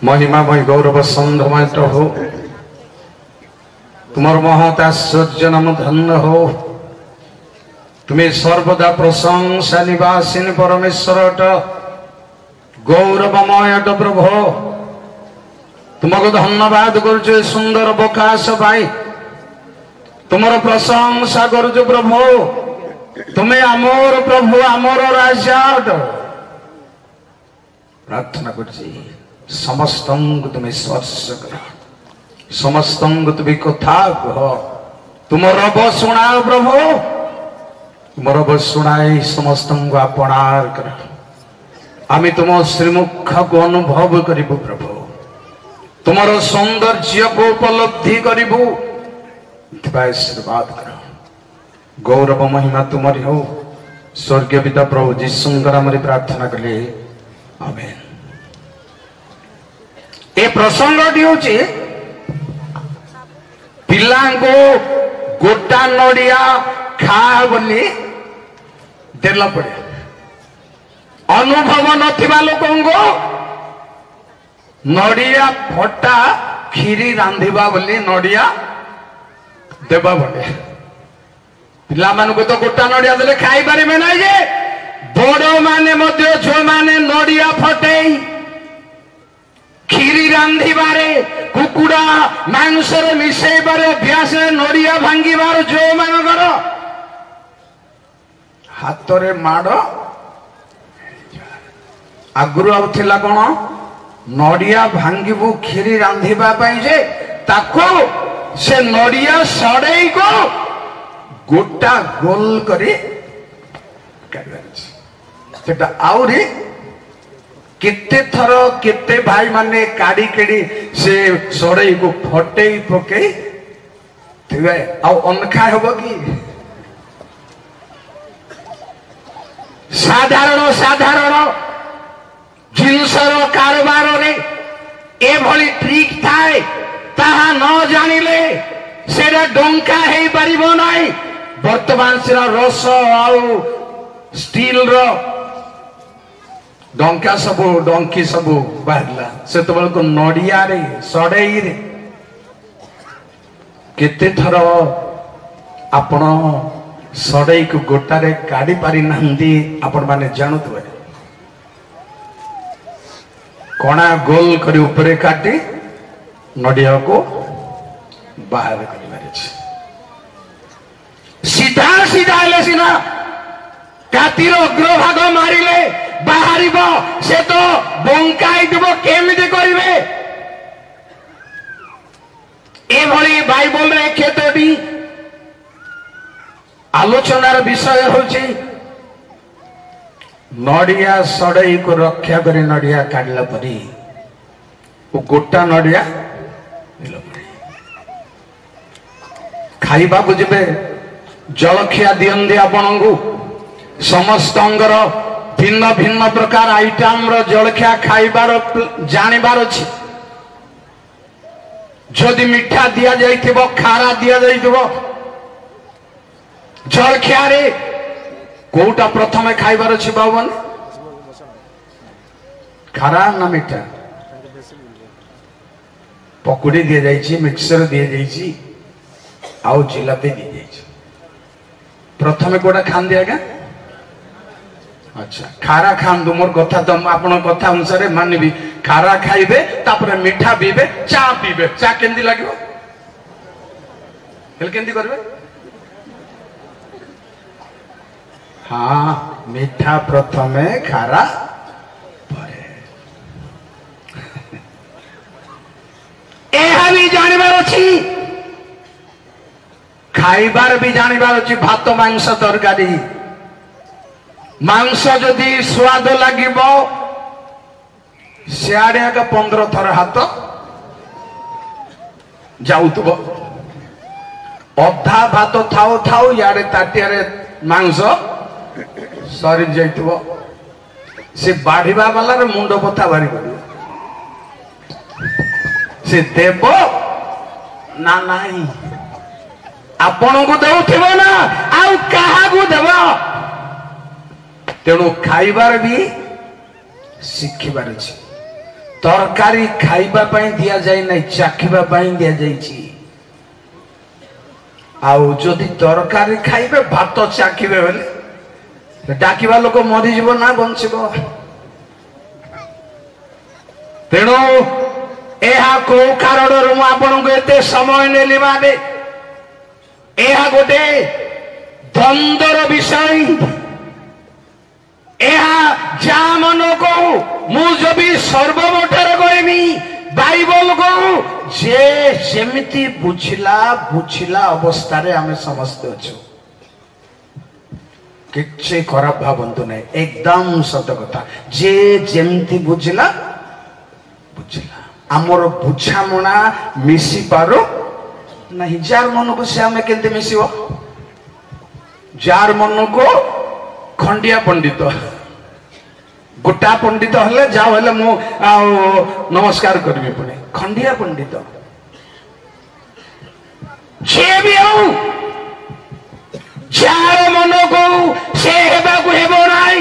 महिमामय गौरव संधमय प्रभु तुमर महत आश्चर्य नाम धन्य हो। तुम्हें सर्वदा प्रशंसा निवासिनी परमेश्वर अट गौरवमय अट प्रभु तुमको धन्यवाद करुचे सुंदर बकाश भाई तुमर प्रशंसा करुचे प्रभु तुम्हें आमोर प्रभु आमोर राजा अट प्रार्थना करुचे समस्त तुम्हें स्पर्श कर समस्त तुम्हें कथा कह तुम रब शुणाओ प्रभु तुम रब शुणाई समस्त को आपणार कर आम तुम श्रीमुख को अनुभव करूँ प्रभु तुमर सौंदर्य को उपलब्धि करूँ आशीर्वाद कर गौरव महिमा तुमरी हो स्वर्गीय पिता प्रभु जीशुंकर नाम प्रार्थना कले आमेन। ए प्रसंगटी हूँ पिला को गोटा नड़िया खा बोली देला पड़े अनुभव नथिबा लोकन को नड़िया फटा खीरी रांधिबा बोली नड़िया देबा पड़े पिला मान को तो गोटा नड़िया देले खाई पारिबे ना जे बड़ माने मध्य जो माने नड़िया फटेई खीरी रांधिबारे कुकुड़ा मांसरे मिसेबारे अभ्यास नड़िया भांगिबार जो मानकर हाथरे माड़ आगुरु आउथिला कोन नड़िया भांगिबु खीरी रांधिबा पई जे ताको से नड़िया सड़ेई को गोटा गोल करी सेटा आउरी केते थर केते भाई माने काड़ी केड़ी से सड़ई को फटेई पकई थिबे आ अनखा हेबो की साधारण साधारण जिनसर कारबार रे ए भली ट्रिक थाए ताहा न जानिले सेरा डंका हेई परिबो नाही वर्तमान सेरा रस आउ स्टील रो डंका सब डंकी सब बाहरला से तबल को नड़िया रे सड़ई रे केते थर आपण सड़ई को गोटा रे काढ़ी पारि नांदी आपण माने जानुतबे कोना गोल करी ऊपर काटी नड़िया को बाहर करी मारे सीधा सीधा ले सिना कातिर अग्रभाग मारिले बाहरी से तो बंकाई देव केमिति करिवे ए भली बाइबल रे केतोटी आलोचनार विषय होची नड़िया सड़ई को रक्षा करी नड़िया काढला परी वो गोटा नड़िया खाइबा बुझबे जलखिया दियंदी आपनकु समस्त भिन्न भिन्न प्रकार आइटम रो जलखिया खाइबार जानिबार अछि जदि मिठा दिया जाइथिबो खारा दिया जाइथिबो जलखिया रे कोटा प्रथमे खाइबार अछि बाबन खारा ना मिठा पकोड़ी दिया जाइछि मिक्सर दिया जाइछि आउ जिलापी दिया जाइछि प्रथमे कोटा खान दिया गया अच्छा खारा खान दो मोर कथा तो आपण कथा अनुसार मानबी खारा खाइबे तापर मीठा पीबे चा पीबे चा केंदी लागबो हेल केंदी करबे हाँ मीठा प्रथमे खारा परे एहा भी जानिबार अछि खाइबार भी जानिबार अछि भात मांस तरकारी मांस जदि स्वाद लगिब सियाड़े 15 थर हाथ जाऊब अधा भात थाऊ थाऊ यारे ताटिया मांस सरी जाइथिबो से बाढ़िबा वाला मुंड बथा बारी पड़िबो से देव ना नहीं आपण को देउथिबो ना आउ कहा को देबो तेणु खाइबार भी शिखिबार अछि तरकारी खाइबा पई दिया जाय नै चाखिबा पई दिया जायछि आउ जदि तरकारी खाइबे भात चाखिबे बेले डाकिबा लोक मरि जीव ना बंचिबो तेणु एहा को कारणରୁ ମୁଁ ଆପଣଙ୍କୁ ଏତେ ସମୟ ନେଲି ମାନେ ଏହା ଗୋଟେ ଦ୍ୱନ୍ଦ୍ୱର ବିଷୟ ଏହା ଯାହା ମନକୁ ମୁଁ ଯଦି ସର୍ବମୋଟରେ କହିବି ବାଇବଲ को जे जेमिति बुझिला अवस्था आम समस्ते अच्छु किसी खराब भावंतु नहीं एकदम सत कथा जे जेमिति बुझिला आमर बुझामणा मिसी पारो नहीं जार मन को से आम के मिसिब जार मन को खंडिया पंडित गोटा पंडित हले जाओ हले मु नमस्कार करबी पुणे खंडिया पंडित जे भी हो जार मन को से हेबा को हेबो नाही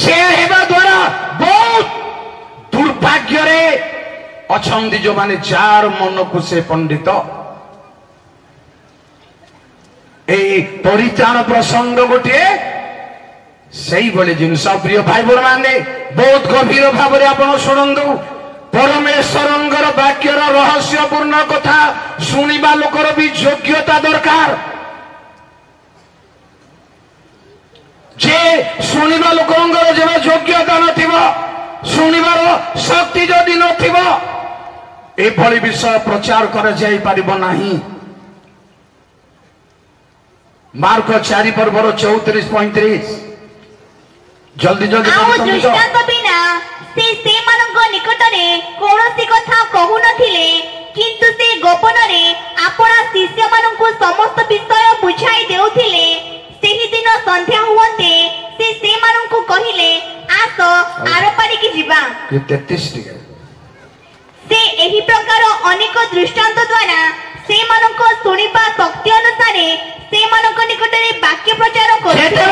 से हेबा द्वारा बहुत दुर्भाग्य रे अछंदी जो माने जार मन को से पंडित परित्राण प्रसंग गोटे सही भले जिनस प्रिय भाई बड़ माने बहुत गभीर भाव में आप शुणु परमेश्वर वाक्यर रहस्यपूर्ण कथा शुणा लोकर भी योग्यता दरकार जे शुणा लोकर जब योग्यता शुणिबार शक्ति जदि नभली विषय प्रचार कर जाई परिबो नाही मार्क 4 पर्वर 34-35 जल्दी दृष्टांत बिना से मानक निकटरे कोनोसी कथा कहू नथिले किंतु से गोपनरे आपना शिष्य मानक समस्त विषय बुझाई देउथिले सेही दिन संध्या हुवते से मानक कहिले आस आरपारी की जीवा 33 टिके से एही प्रकार अनेक दृष्टांत द्वारा से मानक सुनिबा शक्ति अनुसारे से मानक निकटरे वाक्य प्रचार करते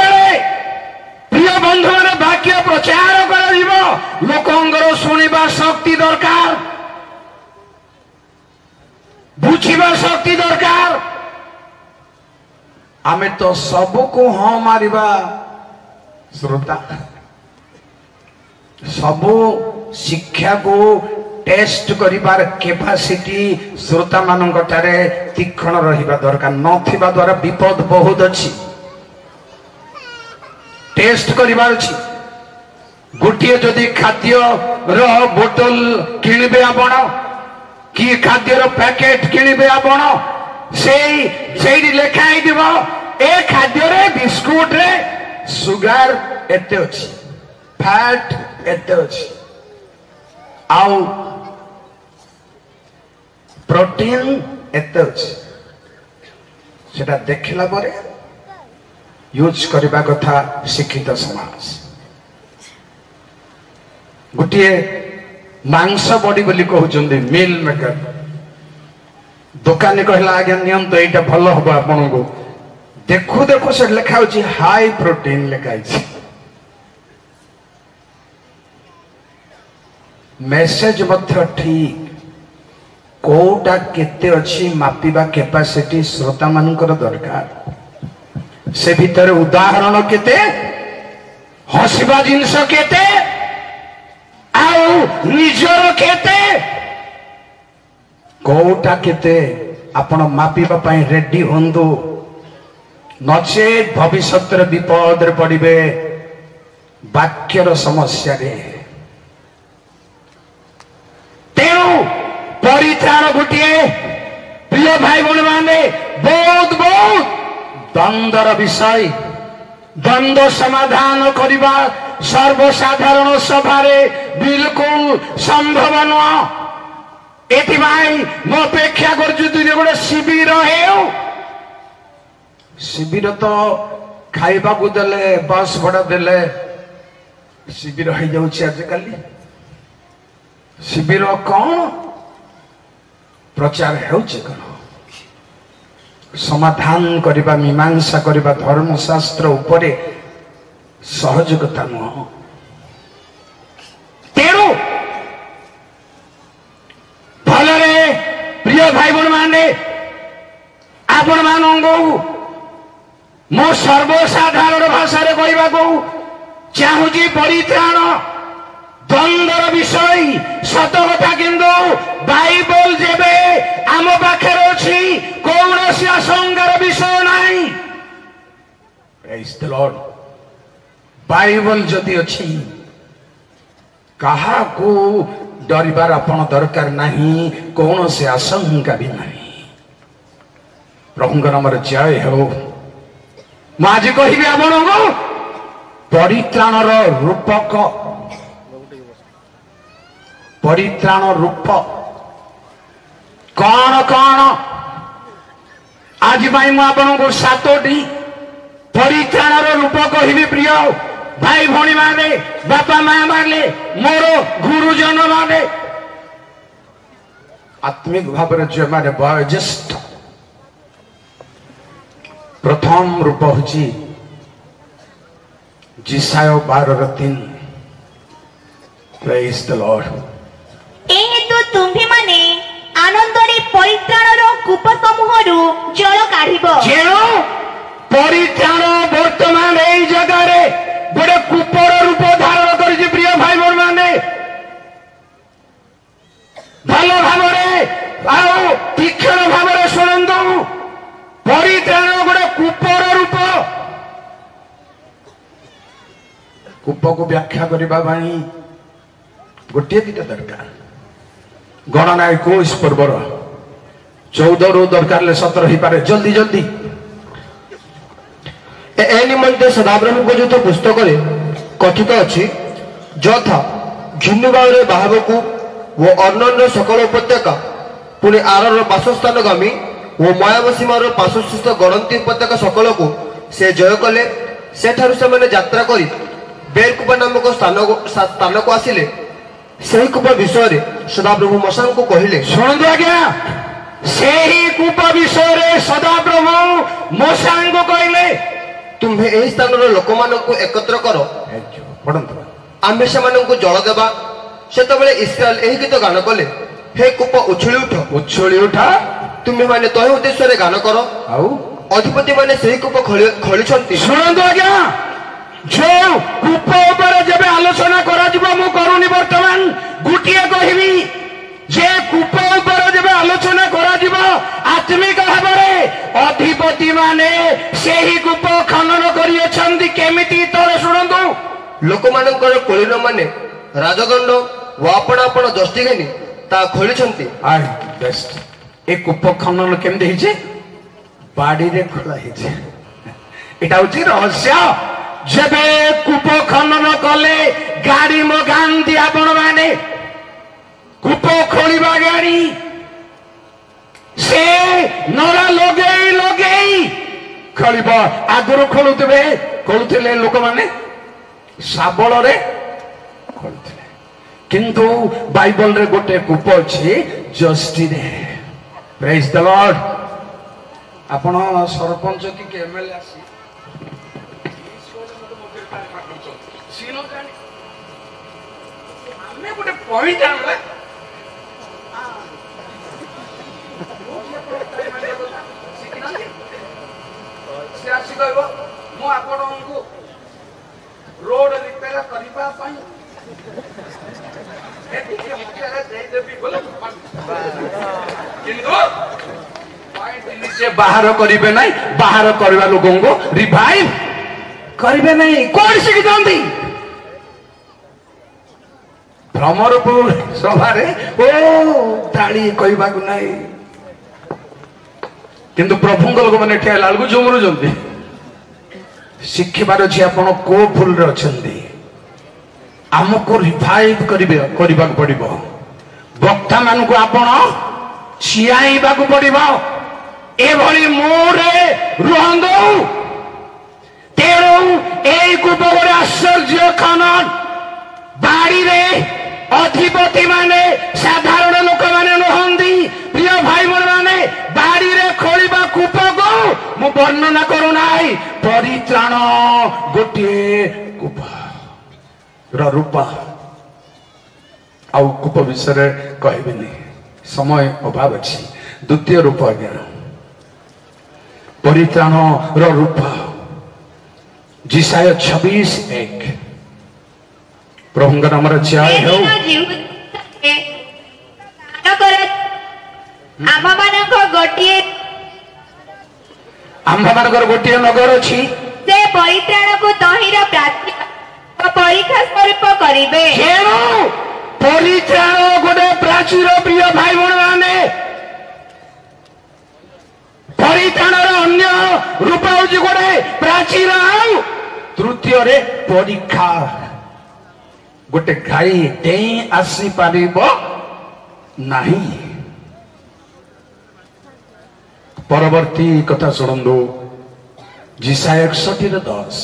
प्रिय बंधु माने वाक्य प्रचार करिबो लोकंगर सुनिबा शक्ति दरकार बुझिबा शक्ति दरकार आमे तो सब को हाँ मारिबा श्रोता सब शिक्षा को टेस्ट करिबार कैपेसिटी श्रोता मानक ठारे तीक्ष्ण रहिबा दरकार नथिबा द्वारा विपद बहुत अछि टेस्ट करिबार अछि गोटिए जदि खाद्य रो बोतल किनिबे आपण कि खाद्य रो पैकेट किनिबे आपण सेही लेखाई दिबो ए खाद्य रे बिस्कुट रे सुगर एते अछि फैट एते अछि आउ प्रोटीन एते अछि सेटा देखला परे यूज करबा कथा शिक्षित समाज गोटिए मांस बॉडी बोली कहउचंदी मिल मेकर दुकानी कहला आज्ञा नियम तो एटा भलो हबो आपन को देखु देखु से लिखा होची हाई प्रोटीन लिखाई छी मेसेज मध्य ठीक कोटा केते अछि मापिबा कैपेसिटी श्रोता मानकर दरकार से भीतर उदाहरण केते हसिबा जिंस केते आउ निजर केते कोटा केते आपण मापिबा पई रेडी होंदो नचेत भविष्यत विपद रे पड़िबे वाक्यर समस्या रे तेणु परित्राण गोटे प्रिय भाई बहन माने बहुत बहुत द्वंद्वर विषय द्वंद्व समाधान करवा सर्वसाधारण सभा बिल्कुल संभव नुह एथिपाई मो अपेक्षा कर गोटे शिविर शिविर तो खाइबा को देले बस भड़ा देले शिविर हो जाउछि आजकल शिविर कौन प्रचार हेउछि कौन समाधान करबा मीमांसा करबा धर्मशास्त्र उपरे सहजगता नुह माने आपण मानंगो मो सर्वसाधारण भाषा रे कहबा को चाहूजी परित्राण द्वंद्वर विषय सत कथा किंतु बाइबल जेबे आम पाखे अच्छी कौन आशंकार विषय नहीं। Praise the Lord. बाइबल जदि अच्छी कहा को डरिबार आपण दरकार नहीं, कौन से आशंका भी नहीं। प्रभु नाम जय हो। आज कहि आपण को परित्राण रूपक परित्राण रूप कौन कौन आज को 7टी परित्राण रूप कहि प्रिय भाई भौणी माने बापा माँ माने मोर गुरुजन माने आत्मिक भाव जो माने वयोज्येष्ठ प्रथम रूप हूँ जिसाय 12:3। Praise the lord. एहेतु तुम्ही माने आनंदरे परित्राणर कूप समूहरु जल काढिबो। जेणु परित्राण वर्तमान एई जगह रे बड़े कूपर रूप धारण करिछि। प्रिय भाई बोल माने भल भावरे आउ तीक्ष्ण भावरे सुनंदु परित्राण गोटे कूपर रूप। कूप को व्याख्या करबा भाई गोटे दिटा दरकार। गणना 21 पर्वर 14 रु दरकार ले 17 ही पारे जल्दी जल्दी ए निमंते सदाब्रह्म को जो पुस्तक रे कथित अछि जथा घिन्नुबारे बाहबकु वो अर्णन सकल उपत्यका पुनि आरर बासस्थान गामी वो मायाबसीमार पार्श्वस्थ गणंती उपत्यका सकल को से जय कले। सेठारु से माने यात्रा करी बेरकुपा नामक स्थान को आसिले। सही कूप विषय रे सदाप्रभु मशान को कहले। शुणु आज्ञा सही कूप विषय रे सदाप्रभु मशान को कहले तुम्हें एही स्थान लोक मान को एकत्र करो आम्भे से जल देवा। सेतबेले इस्राएल एही गीत गान कले हे कूप उछुली उठ तुम्हें माने तह उद्देश्य रे गान करो आउ अधिपति माने सही कूप खलिछंती। शुणु आज्ञा जो कूप ऊपर जब आलोचना करा जिवो मु करूनी वर्तमान गुटिया कहबी जे कूप ऊपर जब आलोचना करा जिवो आत्मिक भावरे अधिपति माने सेही कूप खनन करी अछंती केमिति तळे सुनंदु। लोक मानकर कोलिन माने राजदंड व आपण आपण दस्ती घेनी ता खोलिछंती। आय बेस्ट ए कूप खनन केमदे हिचे बाडी रे खोला हिचे। एटा होची रहस्य। जेबे कूप खनन कले गाड़ी मगांती आपण माने कूप खोलिबा गाड़ी से नला लगेई लगेई खोलिबा। आगुरु खोलुथिले लोक माने शाबल रे खोलुथिले किंतु बाइबल रे गोटे कूप अछि जस्टी रे। Praise the Lord. आपण सरपंच की एमएलए आसी गोटे पॉइंट आनला से आसी कहबो मु आपनको रोड रिपेयर करिबा पई ए मुझे दे देबी बोले किंतु पॉइंट से बाहर करिबे नहीं। बाहर करबा लोगों को रिवाइव करिबे नहीं। कोन सिक दंदी भ्रमरपुर सभारे ओ ताली कहबा को नहीं किंतु प्रभु लोक मैंने ठिया लाल को जुमरु जंदी शिखिबार अछि आपण को फुल रे अछंदी हमको रिवाइव करबा पड़िबो। वक्ता मान को आपण छियाइबा को पड़िबो। ए भली मोरे रुहंदो तेरो एई को बड़े आश्चर्य खनन बाड़ी रे अधिपति माने साधारण लोक माने नुहंदी। प्रिय भाई माने बाड़ी रे खोलिबा कूप को मु वर्णना करू नाही। परित्राण गोटे कूप रूप आउ कूप विषय कहबेनी समय अभाव अछि। द्वितीय रूप आज्ञा परित्राण रूप जिसाया 26:1 प्रभु नाम जय हो। आम्भमानकर गोटे नगर अछि से परित्राण को तहिर परीक्षा स्वरूप करिवे। परित्राण गोटे प्राचीर प्रिय भाई भण माने परित्राण अन्य रूप होची गोटे प्राचीर तृतीय रे परीक्षा गोटे गाई डेई आसी पारिबो नाही। परवर्ती कथा शुणु जिसाया 61:10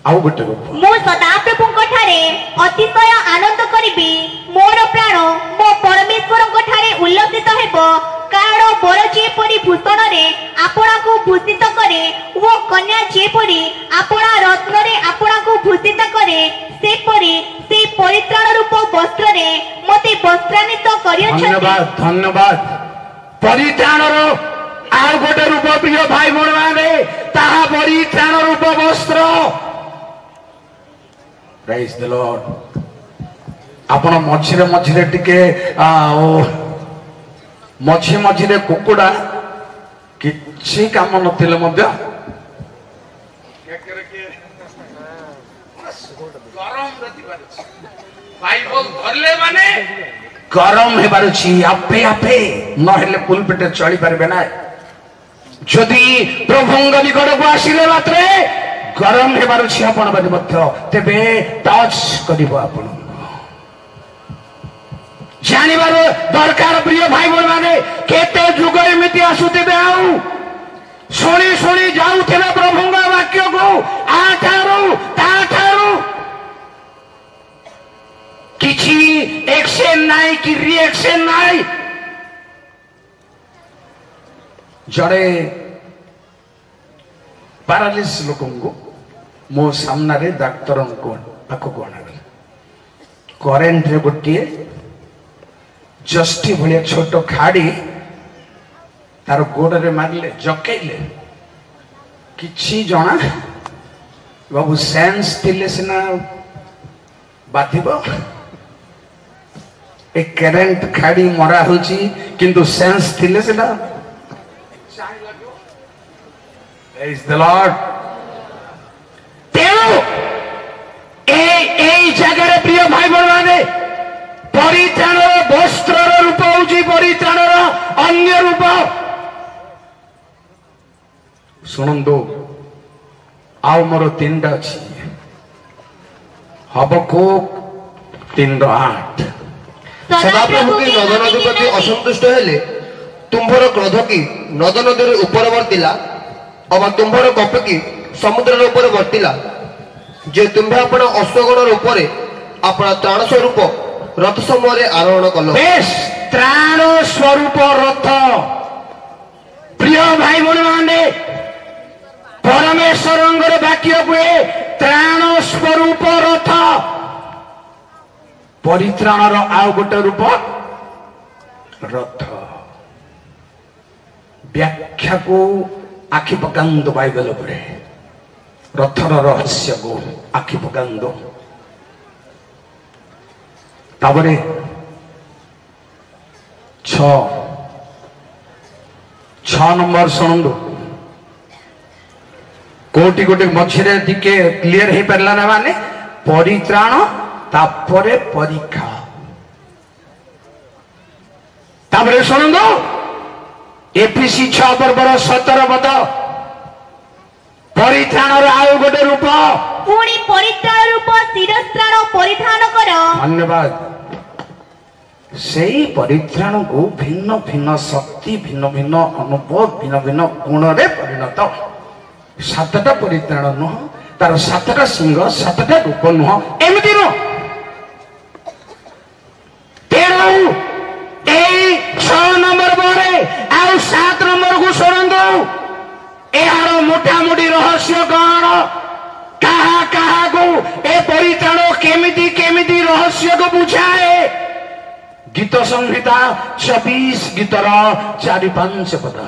आउ गोटे रूप मो सदाप्रभुଙ୍କ ठारे अतिशय आनंद करिबी मोर प्राण मो परमेश्वरଙ୍କ ठारे उल्लसित हेबो कारण बर जेपरि भूषण रे आपणा को भूषित करे वो कन्या जेपरि आपणा रत्न रे आपणा को भूषित करे सेपरि से परित्राण रूप वस्त्र रे मते वस्त्रान्वित करियछथि। धन्यवाद धन्यवाद। परित्राण रो आउ गोटे रूप प्रिय भाई भण माने ताहा परित्राण रूप वस्त्र। Praise the Lord. आपण मझिरे मझिरे टिके मझी मझिरे कुकुड़ा किछि काम नथिले मध्य गरम हेबारुछि आपे आपे नहेले पुल पेटे चली पारबे ना। जदि प्रभुंग निकट को आसिले मात्रे गरम हेबारुछि आपण बारे मध्य तेबे टच करिवो आपण जानिबार दरकार प्रिय भाई बोल माने केते जुग एमिति आसुथिबे आउ शुणी शुणी जाउथिबे प्रभुंग वाक्य को आठारु ताठारु किछि एक्शन नाई कि रिएक्शन नाई। जड़े पैरालिस लोकंगो मो सामना रे डाक्टर को पाखो कोना करेंट रे गोटिए जस्टी भलिया छोट खाड़ी तार गोड़ रे मारले जकेले किछि जणा बाबू सेंस थिले सिना बाधिबो ए करेंट खाड़ी मरा होची किंतु सेंस थिले सिना। Praise the Lord। तेणु ए जगह प्रिय भाई बहन माने परित्राण वस्त्र रूप होची परित्राण अन्य रूप। शुणु आउ मोर 3टा अछि हबकुक 3:8 सदाप्रभु की नद नदी प्रति असंतुष्ट हेले तुम्भर क्रोध की नद नदी ऊपर वर्तिला अबा तुम्भर कप की समुद्र ऊपर वर्तिला जे तुम्भे आपण अश्वगण रूपरे आपण त्राण स्वरूप रथ समूह आरोहण कल। बेश त्राण स्वरूप रथ प्रिय भाई भण माने परमेश्वर वाक्य हुए त्राण स्वरूप रथ परित्राण आउ गोटे रूप रथ व्याख्या को आखि पकांदो बाइबल उपरे रथर रहस्य को आखि पकांदो। ताबरे 6 नंबर शुणु कोटि गोटे मझिरे टिके क्लियर हो पारा ना माने परित्राण तापरे परीक्षा तापरे शुणु एफिसी 6:17 पद परित्राण आउ गोटे रूप पुणी परित्राण रूप शिरस्त्राण परिधान कर। धन्यवाद। सेई परित्राण को भिन्न भिन्न शक्ति भिन्न भिन्न अनुभव भिन्न भिन्न गुण रे परिणत 7टा परित्राण नुह तार 7टा सिंह 7टा रूप नुह एमती नुह। तेणु 6 नंबर बरे आउ 7 नंबर को शुणु यार मोटामोटी रहस्य कौन कहा कहा को ए परित्राण केमिति केमिति रहस्य को बुझाए। गीत गीत संहिता 24 गीतर 4-5 पद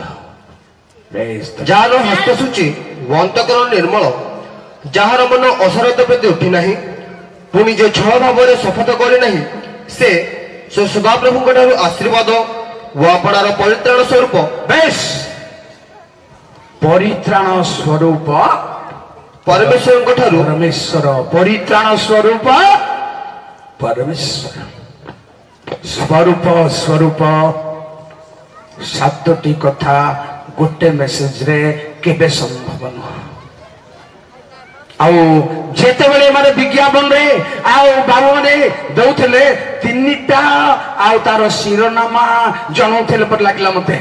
जार हस्तसूची अंतकरण निर्मल जार मन असरत प्रति उठी नहीं पुणी जे छल भाव शपथ करे नहीं से सदाप्रभु आशीर्वाद वो आपणार परित्राण स्वरूप बेश परित्राण स्वरूप परमेश्वर परमेश्वर परित्राण स्वरूप परमेश्वर स्वरूप स्वरूप 7टी कथा गोटे मेसेज रे केबे संभव न आउ जेते बेले माने विज्ञापन रे आउ बाबू माने दउथले 3टा आउ तार शिरोनामा जणौथले पर लागला मते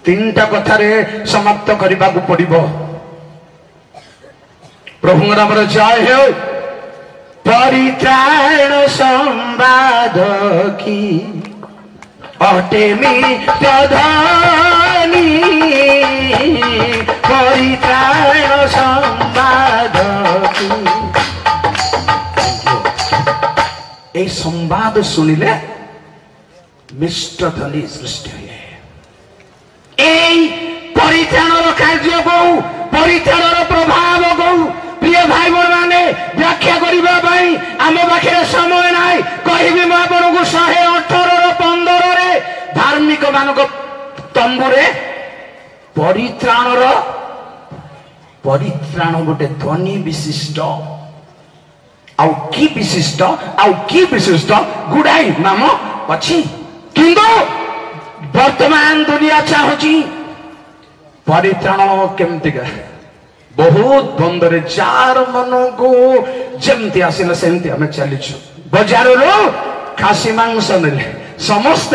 3टा कथा रे समाप्त करबा को पड़िबो प्रभु नाम रे जय हो परित्राण संवाद की अटेमी प्रधानी परित्राण संवाद की ए संवाद सुनिले मिष्ट ध्वनि सृष्टि हुए এই পরিত্রাণর কার্য কৌ পরিত্রাণর প্রভাব কৌ প্রিয় ভাই বোন মানে ব্যাখ্যা করিবা পাই আম পাখে সময় নাই কহিবি মু আপনাকে 118-15 রে ধার্মিক মানক তম্বুরে পরিত্রাণর परित्राण गोटे ध्वनि विशिष्ट आउ की विशिष्ट गुड़ाई नाम अच्छी किंतु वर्तमान दुनिया चाहूची परित्राण केमती बहुत बंदरे जार मन को जमती आसिला सेमती आम चलीचु बजार खासी मांस ने समस्त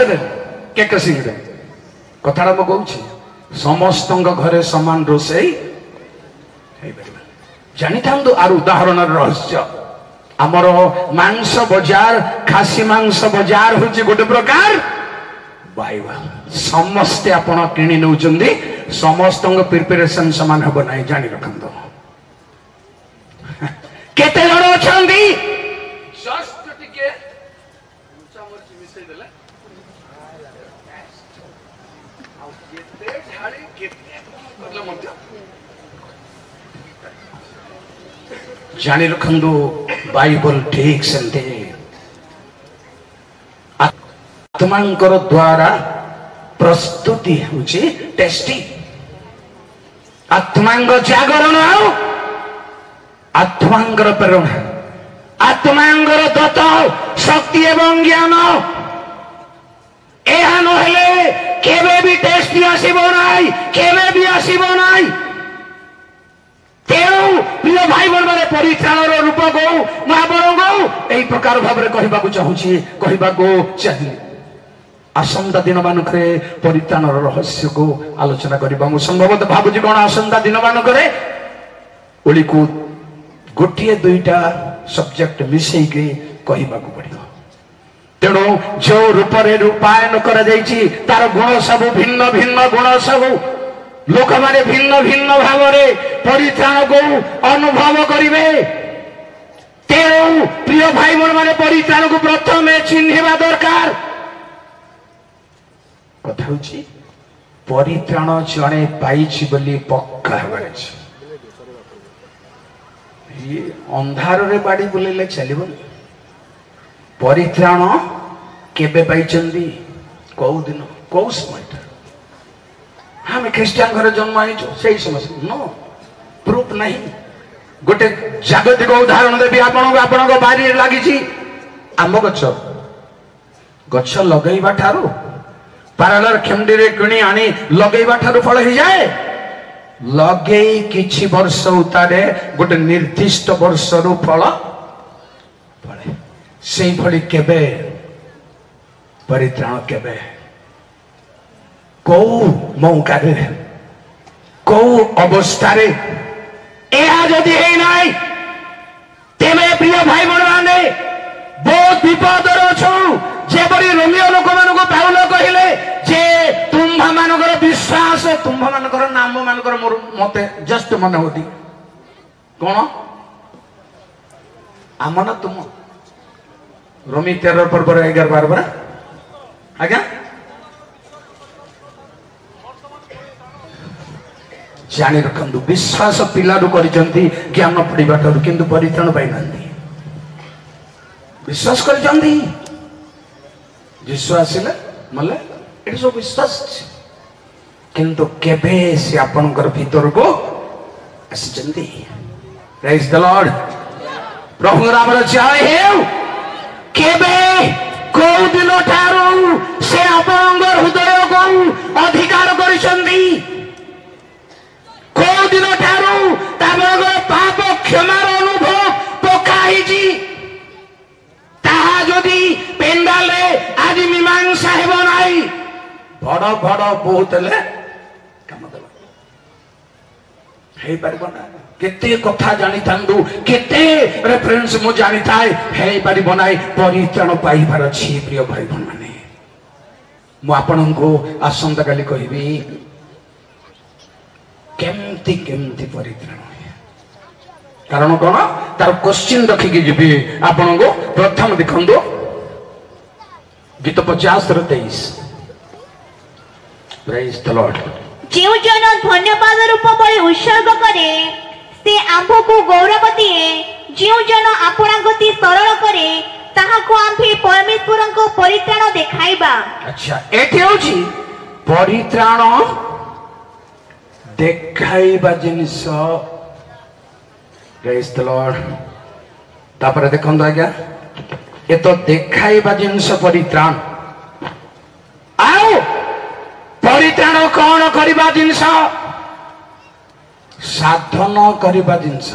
केक सिंह कथा कहूँ समस्त घरे समान रोसई जानी था आर उदाहरण रहस्य आमर मांस बजार खासी मांस बजार हूँ गोटे प्रकार बाइबल समस्ते आपण किणी नौ समस्त प्रिपेरेशन समान हम ना जानी रखु केते जण अछंती जस्ट टिके चामच मिसै देला आ केते झाड़ी केते मतलब मध्य जानी रखु बाइबल ठीक सेंते आत्मांकर द्वारा प्रस्तुति होची टेस्टी आत्मांग जागरण आत्मांगर प्रेरणा आत्मांगर दत्त शक्ति एवं ज्ञान एहा नहेले केबे भी टेस्टी आसीबो नाई केबे भी आसीबो नाई तेणु प्रिय भाई बहन मैंने परित्राण रूप को महाप्रभु यही प्रकार भाव में कहवाक चाहूँगी कहवाक चाहिए आसंता दिन मानक परित्राण रहस्य को आलोचना करवा संभवतः भावुची कौन आसंता दिन मानक ओली को गोटे दुईटा सब्जेक्ट मिसेक कहवाक पड़ो तेणु जो रूप रूपायन कर तार गुण सब भिन्न भिन्न गुण सब लोक माने भिन्न भिन्न भाव परित्राण को अनुभव करिवे तेणु प्रिय भाई बहन माने परित्राण को प्रथम चिन्हिबा दरकार कथा होची परित्राण जणे पाइछि बोली पक्का हेबार ये अंधार रे बाड़ी बुलेले चलिबो परित्राण केबे पाइछंदी को दिन को समय हम ख्रीस्टान घर जन्म से समस्या नो प्रूफ नहीं गोटे जागतिक उदाहरण देवी आपण बारी लगी आंब गछ गछ लगेबा ठारू पारालर खेमडी रे किणी आनी लगेबा ठारू फल हो जाए लगे किछि वर्ष उतारे गोटे निर्दिष्ट वर्ष रु फल फले से फली केबे परित्राण केबे कौ मौका कौ अवस्था जदि तेरे प्रिय भाई मैंने बहुत विपद अच्छी रोमियो लोक मान पाउल कहले जे तुम्भ मानकर विश्वास तुम्भ मानकर नाम मानकर मोर मते जस्ट मन होती कौन आम ना तुम रोमी 13 पर्व 11 12 बरा आज्ञा जानी रखु विश्वास पिलारू कर ज्ञान पढ़ा किंतु परित्राण पाई ना विश्वास कर आसिले मले ये सब विश्वास किंतु केबे से आपनकर भीतर को आसी प्रेज द लॉर्ड प्रभु राम जय हेउ केबे को दिन ठारू से आपनकर हृदय को अधिकार करिसंदी को दिन ठारू तामगर पाप क्षमार अनुभव पकाई ताहा जदि पेंडाल आज मीमांसा हेब नाई बड़ बड़ बहुत ले काम देबा हे परबो ना केते कथा जानि थांदु केते रेफरेंस मु जानि थाए हे परबो नाई परित्राण पाइबार अछि प्रिय भाई बहन माने मु आपन को आसंता काली कहिबी केमती केमती परित्राण कारण कौन तार क्वेश्चन रखिकी जी आपण को प्रथम देखु गीत 50:23 प्रेज द लॉर्ड जेउ जन धन्यवाद रूप बळी उत्सर्ग करे से आंभ को गौरव दिए जेउ जन आपणा गति सरल करे ताहा को आंभे परमेश्वर को परित्राण देखाइबा अच्छा एठी होची परित्राण देखाइबा जिनिस प्रेज द लॉर्ड तापर देखंदो आज्ञा ये तो देखाइबा जिनिस परित्राण आओ परित्राण कौन करिबा जिनिस साधन करिबा जिनिस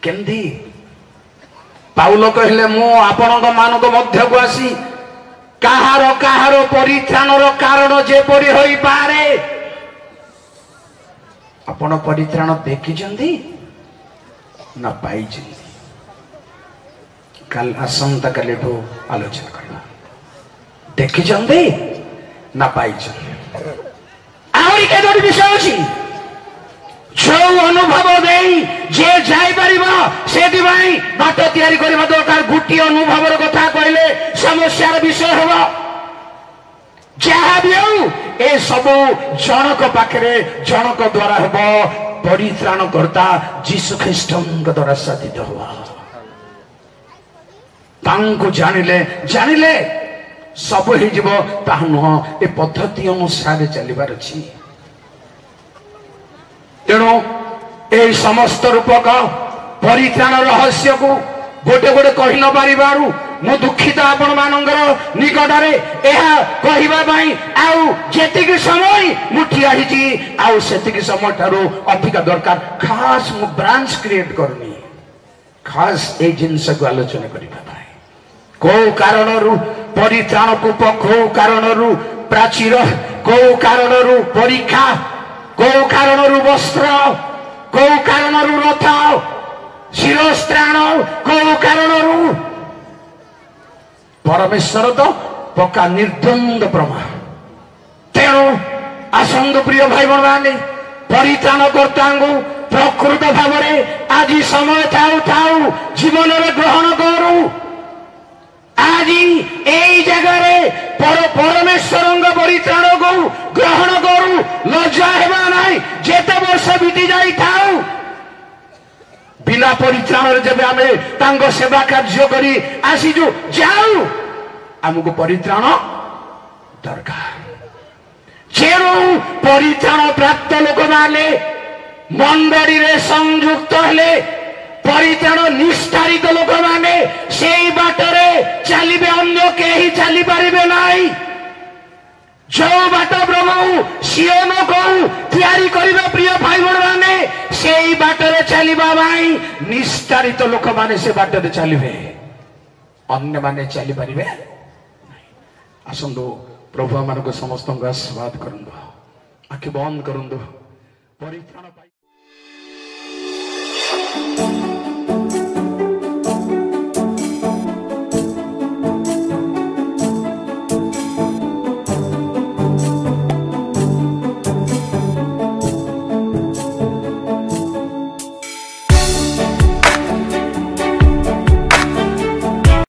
केंदी पाउलो कहले मु आपनक मानक मध्य को आसी काहार परित्राणर कारण जे परि होई पारे आपण परित्राण देखिछंती ना पाइछंती कल आसंता काली ठो आलोचना करबा देखिछंती ना पाइछंती आउरी के जोडी विषय अछि जो अनुभव देई जे जाई परिबा सेति भाई बाट तयारी करबा दरकार गुटी अनुभवर कथा कहले समस्यार विषय होबा जहा भी हो ए सब जनक पाखरे जनक द्वारा हेबो परित्राण करता जीसु ख्रीष्टଙ୍କ द्वारा साधित होबा तांको जानिले सब हे जीवो ताह न ए पद्धति अनुसार चलिबार अछि तेणु ए समस्त रूपक परित्राण रहस्य को गोटे गोटे कहि न पारिबारु मु दुखित आपण मानंगर निकटरे एहा कहिबा पई आउ जेतिक समय मु ठिया हिची आउ सेतिक समय थारो अधिक दरकार खास मु ब्रांच क्रिएट करनी खास ए जिंस को आलोचना करिबा पई को कारणरु परित्राण को को कारणरु प्राचीर को कारणरु परीक्षा को कारणरु वस्त्र को कारणरु रथ शिरोस्त्राण को कारणरु परमेश्वर तो पक्का निर्द्वंद प्रमाण तेणु आसंद प्रिय भाई बहन माने परित्राण करता प्रकृत भाव आज समय थाऊ थाऊ जीवन में ग्रहण करू आज यही जगह परमेश्वर परित्राण को ग्रहण करू लज्जा हेबा नहीं जेते वर्ष बीती जाई थाऊ बिना परित्राण जब आम सेवा कार्य करी आसीजु जाऊ आमको परित्राण दरकार जेणु परित्राण प्राप्त लोक माने मंडली रे संयुक्त हेले परित्राण निष्ठारित लोक माने सेई बाटरे चलिबे अन्य केही चली पारिबे नाही जो बाट प्रभु सियोन को तैयारी करिबा प्रिय भाई बहन माने सेई बाटरे चलिबा भाई निष्ठारित लोक माने से बाटरे चलिबे अन्य माने चली पारिबे आसंदो प्रभु मान को समस्त आशीर्वाद करंदो आखि बंद करंदो परित्राण